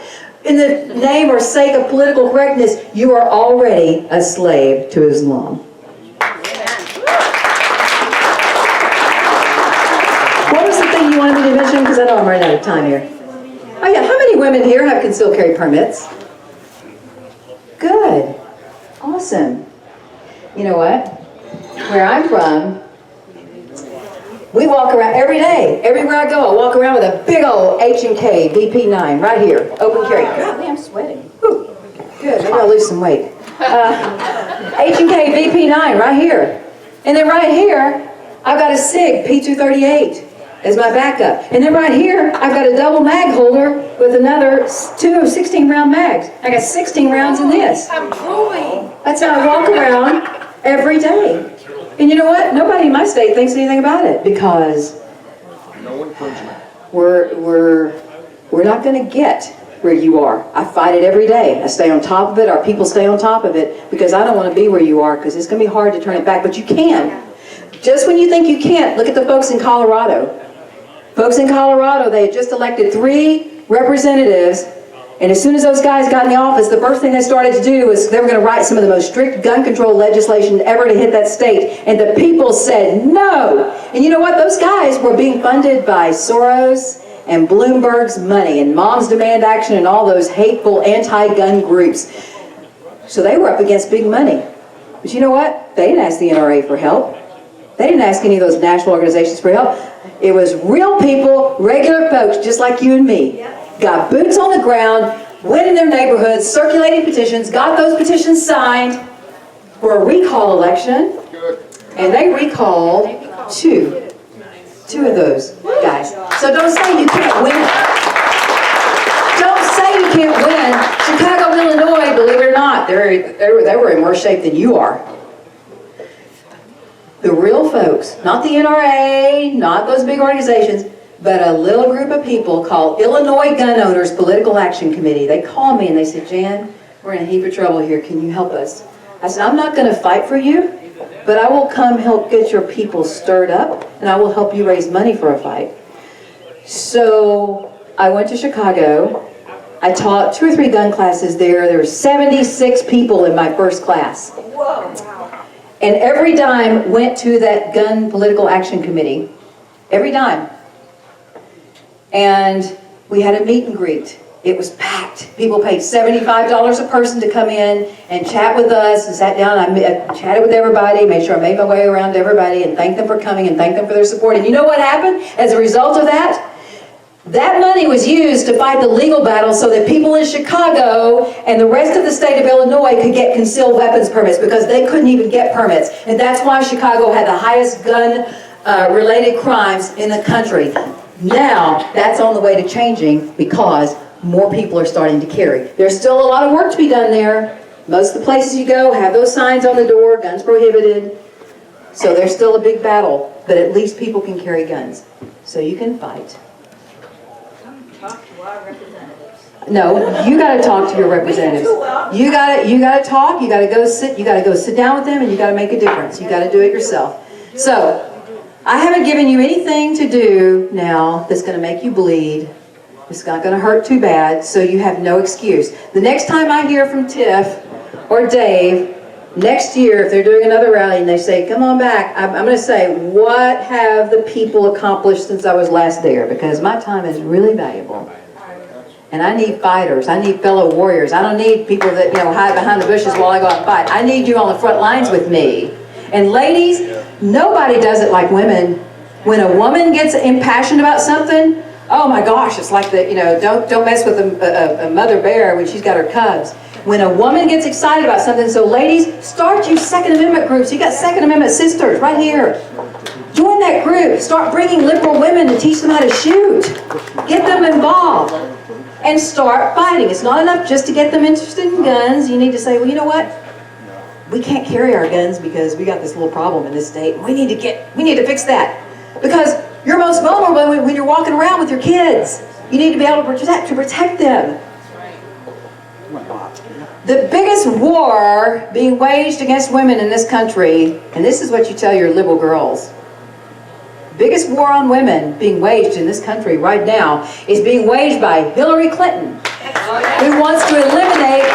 in the name or sake of political correctness, you are already a slave to Islam. What was the thing you wanted me to mention? Because I know I'm running out of time here. Oh yeah, how many women here have concealed carry permits? Good. Awesome. You know what? Where I'm from, we walk around every day. Everywhere I go, I walk around with a big old H&K BP9 right here, open carry. Golly, I'm sweating. Whew. Good, maybe I'll lose some weight. H&K BP9 right here. And then right here, I've got a SIG P238 as my backup. And then right here, I've got a double mag holder with another 2 16-round mags. I got 16 rounds in this. I'm drooling. That's how I walk around every day. And you know what? Nobody in my state thinks anything about it because No infringement. we're not going to get where you are. I fight it every day. I stay on top of it. Our people stay on top of it because I don't want to be where you are because it's going to be hard to turn it back. But you can. Just when you think you can't, look at the folks in Colorado. Folks in Colorado, they had just elected 3 representatives. And as soon as those guys got in the office, the first thing they started to do was they were going to write some of the most strict gun control legislation ever to hit that state. And the people said no. And you know what? Those guys were being funded by Soros and Bloomberg's money and Moms Demand Action and all those hateful anti-gun groups. So they were up against big money. But you know what? They didn't ask the NRA for help. They didn't ask any of those national organizations for help. It was real people, regular folks, just like you and me. Got boots on the ground, went in their neighborhoods, circulating petitions, got those petitions signed for a recall election, Good. and they recalled 2 of those guys. So don't say you can't win. Don't say you can't win. Chicago, Illinois, believe it or not, they were in worse shape than you are. The real folks, not the NRA, not those big organizations, but a little group of people called Illinois Gun Owners Political Action Committee. They called me and they said, Jan, we're in a heap of trouble here. Can you help us? I said, I'm not going to fight for you, but I will come help get your people stirred up, and I will help you raise money for a fight. So I went to Chicago. I taught 2 or 3 gun classes there. There were 76 people in my first class. Whoa. And every dime went to that Gun Political Action Committee. Every dime. And we had a meet and greet. It was packed. People paid $75 a person to come in and chat with us and sat down. I chatted with everybody, made sure I made my way around to everybody and thanked them for coming and thanked them for their support. And you know what happened as a result of that? That money was used to fight the legal battle so that people in Chicago and the rest of the state of Illinois could get concealed weapons permits because they couldn't even get permits. And that's why Chicago had the highest gun-related crimes in the country. Now, that's on the way to changing because more people are starting to carry. There's still a lot of work to be done there. Most of the places you go have those signs on the door, guns prohibited. So there's still a big battle, but at least people can carry guns. So you can fight. Talk to our representatives. No, you got to talk to your representatives. You got to talk. You got to go sit down with them, and you got to make a difference. You got to do it yourself. So, I haven't given you anything to do now that's going to make you bleed. It's not going to hurt too bad, so you have no excuse. The next time I hear from Tiff or Dave, next year, if they're doing another rally and they say, come on back, I'm going to say, what have the people accomplished since I was last there? Because my time is really valuable. And I need fighters. I need fellow warriors. I don't need people that, hide behind the bushes while I go out and fight. I need you on the front lines with me. And ladies, nobody does it like women. When a woman gets impassioned about something, oh my gosh, it's like don't mess with a mother bear when she's got her cubs. When a woman gets excited about something, so ladies, start you Second Amendment groups. You got Second Amendment sisters right here. Join that group. Start bringing liberal women to teach them how to shoot. Get them involved. And start fighting. It's not enough just to get them interested in guns. You need to say, well, you know what? We can't carry our guns because we got this little problem in this state. We need to fix that. Because you're most vulnerable when you're walking around with your kids. You need to be able to protect them. The biggest war being waged against women in this country, and this is what you tell your liberal girls, biggest war on women being waged in this country right now is being waged by Hillary Clinton, who wants to eliminate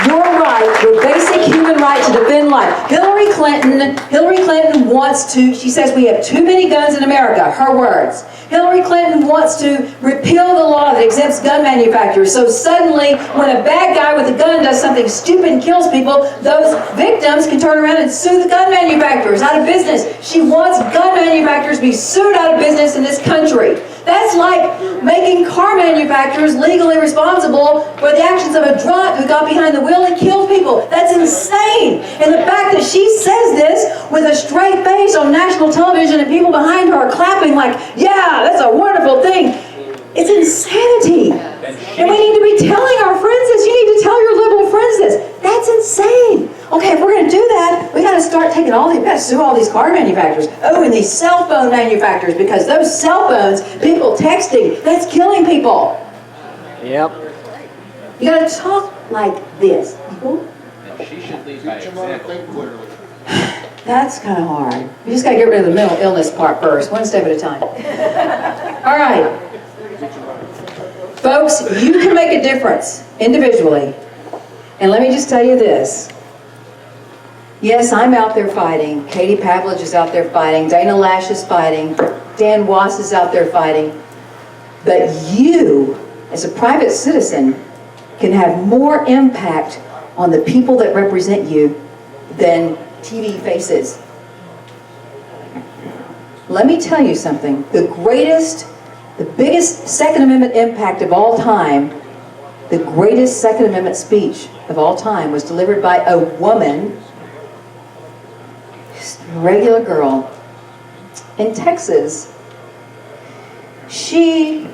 your right, your basic human right to defend life. Hillary Clinton wants to, she says we have too many guns in America, her words. Hillary Clinton wants to repeal the law that exempts gun manufacturers. So suddenly, when a bad guy with a gun does something stupid and kills people, those victims can turn around and sue the gun manufacturers out of business. She wants gun manufacturers to be sued out of business in this country. That's like making car manufacturers legally responsible for the actions of a drunk who got behind the wheel and killed people. That's insane. And the fact that she says this with a straight face on national television and people behind her are clapping like, yeah, that's a wonderful thing. It's insanity. And we need to be telling our friends this. You need to tell your liberal friends this. That's insane. Okay, if we're going to do that, we got to start taking we got to sue all these car manufacturers. Oh, and these cell phone manufacturers, because those cell phones, people texting, that's killing people. Yep. You got to talk like this. She should lead by example. That's kind of hard. You just got to get rid of the mental illness part first, one step at a time. All right. Folks, you can make a difference individually. And let me just tell you this. Yes, I'm out there fighting. Katie Pavlich is out there fighting. Dana Lash is fighting. Dan Wass is out there fighting. But you, as a private citizen, can have more impact on the people that represent you than TV faces. Let me tell you something. The biggest Second Amendment impact of all time, the greatest Second Amendment speech of all time was delivered by a woman, just a regular girl, in Texas. She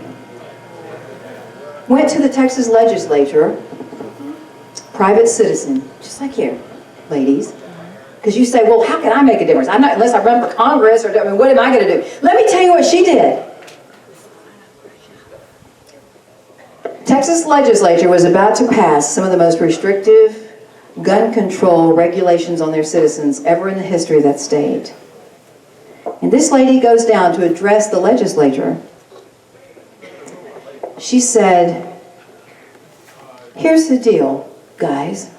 went to the Texas legislature, private citizen, just like you, ladies. Because you say, well, how can I make a difference? Unless I run for Congress, or what am I going to do? Let me tell you what she did. Texas legislature was about to pass some of the most restrictive gun control regulations on their citizens ever in the history of that state. And this lady goes down to address the legislature. She said, here's the deal, guys.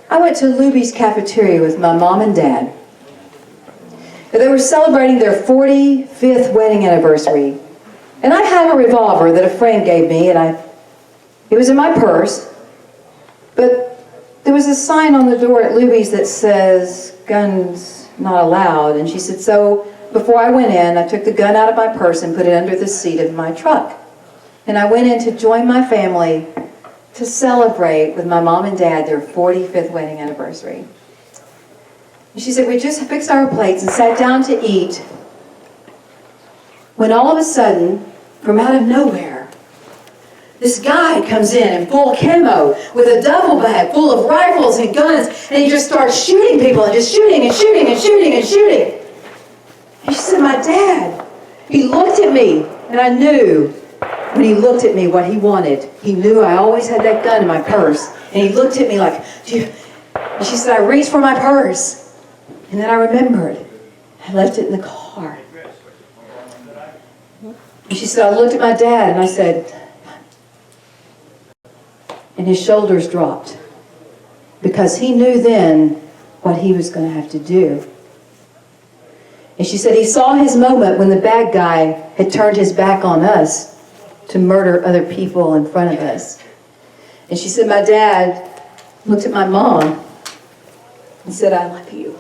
I went to Luby's cafeteria with my mom and dad. They were celebrating their 45th wedding anniversary. And I have a revolver that a friend gave me, and it was in my purse. But there was a sign on the door at Luby's that says, guns not allowed. And she said, so before I went in, I took the gun out of my purse and put it under the seat of my truck. And I went in to join my family to celebrate with my mom and dad their 45th wedding anniversary. And she said, we just fixed our plates and sat down to eat, when all of a sudden, from out of nowhere, this guy comes in full camo with a duffel bag full of rifles and guns, and he just starts shooting people and just shooting and shooting and shooting and shooting. And she said, my dad, he looked at me, and I knew when he looked at me what he wanted. He knew I always had that gun in my purse, and he looked at me like, and she said, I reached for my purse, and then I remembered. I left it in the car. And she said, I looked at my dad and I said, and his shoulders dropped, because he knew then what he was going to have to do. And she said he saw his moment when the bad guy had turned his back on us, to murder other people in front of us. And she said, my dad looked at my mom and said, I love you.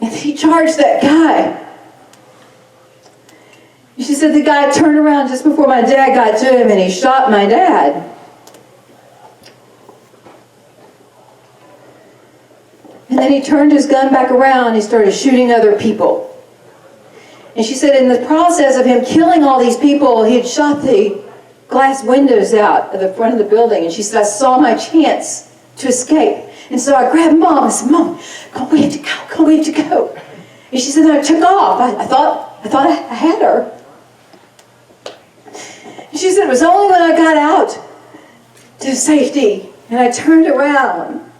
And he charged that guy. And she said the guy turned around just before my dad got to him and he shot my dad. And then he turned his gun back around and he started shooting other people. And she said in the process of him killing all these people, he had shot the glass windows out of the front of the building. And she said, I saw my chance to escape. And so I grabbed Mom and said, Mom, we have to go, we have to go. And she said, I took off. I thought I had her. And she said, it was only when I got out to safety and I turned around,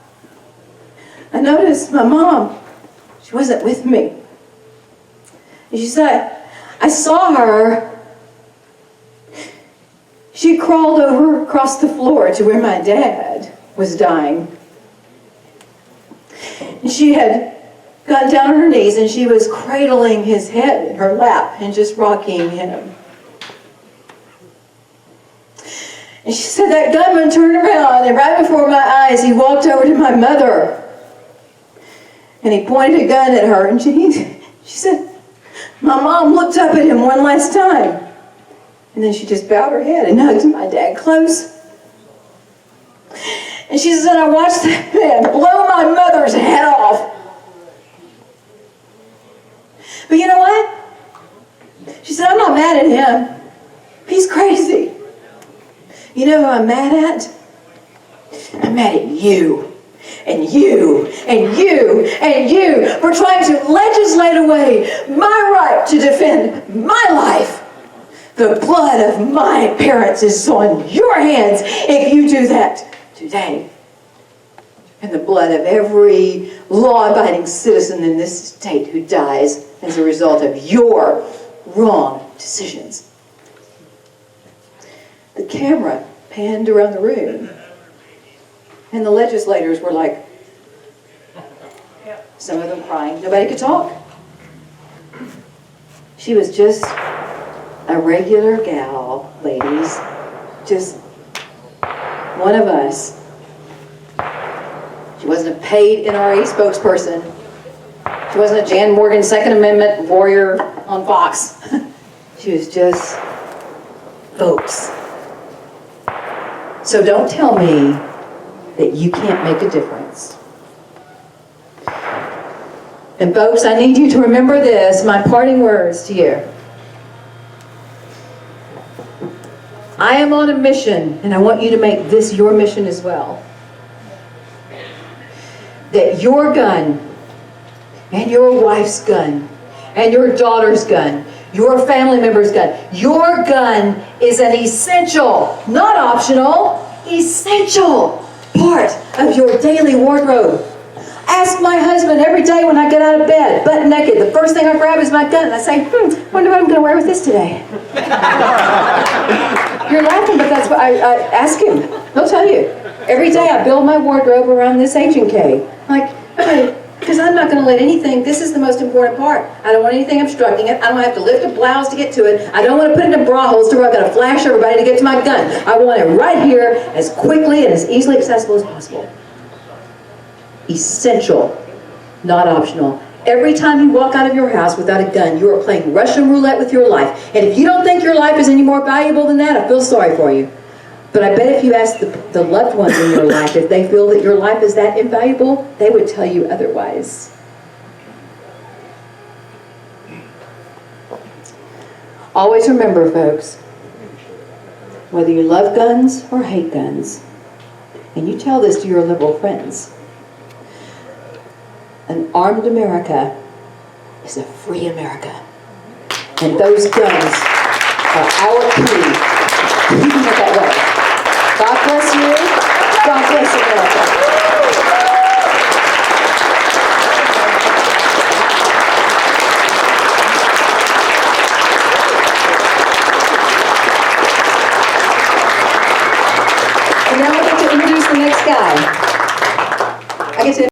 I noticed my mom, she wasn't with me. And she said, I saw her. She crawled over across the floor to where my dad was dying. And she had gotten down on her knees and she was cradling his head in her lap and just rocking him. And she said that gunman turned around and right before my eyes he walked over to my mother and he pointed a gun at her and she said, my mom looked up at him one last time and then she just bowed her head and hugged my dad close. And she said, I watched that man blow my mother's head off. But you know what? She said, I'm not mad at him. He's crazy. You know who I'm mad at? I'm mad at you. And you. And you. And you. For trying to legislate away my right to defend my life. The blood of my parents is on your hands if you do that today. And the blood of every law-abiding citizen in this state who dies as a result of your wrong decisions. The camera panned around the room. And the legislators were like, some of them crying. Nobody could talk. She was just a regular gal, ladies. Just one of us. She wasn't a paid NRA spokesperson. She wasn't a Jan Morgan Second Amendment warrior on Fox. She was just folks. So don't tell me that you can't make a difference. And folks, I need you to remember this, my parting words to you. I am on a mission, and I want you to make this your mission as well. That your gun, and your wife's gun, and your daughter's gun, your family member's gun, your gun is an essential, not optional, essential part of your daily wardrobe. Ask my husband every day when I get out of bed, butt naked, the first thing I grab is my gun. And I say, wonder what I'm going to wear with this today. You're laughing, but that's what I ask him. He'll tell you. Every day I build my wardrobe around this H&K. Like, because I'm not going to let anything, this is the most important part. I don't want anything obstructing it. I don't have to lift a blouse to get to it. I don't want to put it in bra holes to where I've got to flash everybody to get to my gun. I want it right here as quickly and as easily accessible as possible. Essential, not optional. Every time you walk out of your house without a gun, you are playing Russian roulette with your life. And if you don't think your life is any more valuable than that, I feel sorry for you. But I bet if you ask the loved ones in your life if they feel that your life is that invaluable, they would tell you otherwise. Always remember, folks, whether you love guns or hate guns, and you tell this to your liberal friends, an armed America is a free America. And those guns are our key. Keeping it that way. God bless you. God bless America. And now I get to introduce the next guy. I get to